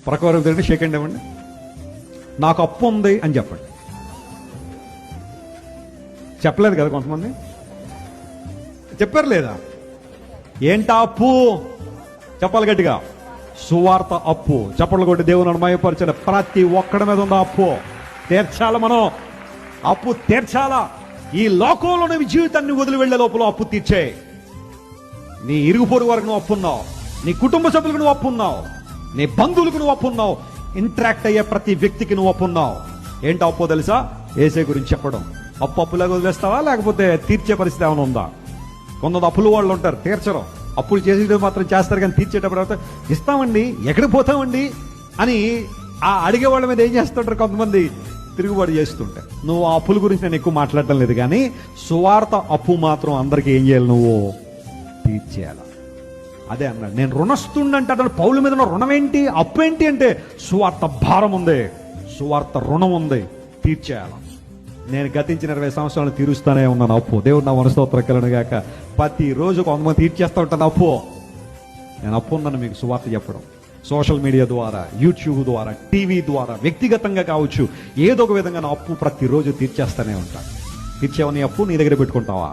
ప్రకారం తిరిగి shake hand ఇవ్వండి. నాకు అప్పు ఉంది అని చెప్పండి. చెప్పలేదు కదా కొంతమంది, చెప్పారు లేదా? ఏంటా అప్పు చెప్పాలి గట్టిగా. సువార్త అప్పు. చప్పట్లు కొట్టి దేవుని మహిమపరచండి. ప్రతి ఒక్కడి మీద ఉందా అప్పు. తీర్చాల మనం, అప్పు తీర్చాలా. ఈ లోకంలో నీ జీవితాన్ని వదిలి వెళ్లే లోపల అప్పు తీర్చే. నీ ఇరుగు పొరుగు వరకు నువ్వు అప్పున్నావు, నీ కుటుంబ సభ్యులకు నువ్వు అప్పున్నావు, నీ బంధువులకు నువ్వు అప్పున్నావు, ఇంటరాక్ట్ అయ్యే ప్రతి వ్యక్తికి నువ్వు అప్పున్నావు. ఏంటో అప్పో తెలుసా? ఏసే గురించి చెప్పడం. అప్పులాగా వదిలేస్తావా, లేకపోతే తీర్చే పరిస్థితి ఏమైనా ఉందా? కొందరు అప్పులు వాళ్ళు ఉంటారు, తీర్చరు. అప్పులు చేసేటప్పుడు మాత్రం చేస్తారు, కానీ తీర్చేటప్పుడు ఇస్తామండి, ఎక్కడికి పోతామండి అని ఆ అడిగే వాళ్ళ మీద ఏం చేస్తుంటారు కొంతమంది, తిరుగుబాటు చేస్తుంటారు. నువ్వు ఆ అప్పుల గురించి నేను ఎక్కువ మాట్లాడటం లేదు, కానీ సువార్త అప్పు మాత్రం అందరికీ ఏం చేయాలి? నువ్వు తీర్చేయాలి. అదే అన్నాడు, నేను రుణస్తుండంటే అతను పౌలు మీద ఉన్న రుణం ఏంటి, అప్పు ఏంటి అంటే సువార్త భారం ఉంది, సువార్త రుణం ఉంది, తీర్చేయాలి. నేను గతించిన 20 సంవత్సరాలు తీరుస్తానే ఉన్నాను అప్పు. దేవుడు నా మనస్తోత్రం గాక. ప్రతిరోజు కొంతమంది తీర్చేస్తూ ఉంటాను అప్పు. నేను అప్పు ఉన్నాను మీకు సువార్త చెప్పడం. సోషల్ మీడియా ద్వారా, యూట్యూబ్ ద్వారా, టీవీ ద్వారా, వ్యక్తిగతంగా కావచ్చు, ఏదో ఒక విధంగా నా అప్పు ప్రతిరోజు తీర్చేస్తానే ఉంటాను. తీర్చేవని అప్పు నీ దగ్గర పెట్టుకుంటావా?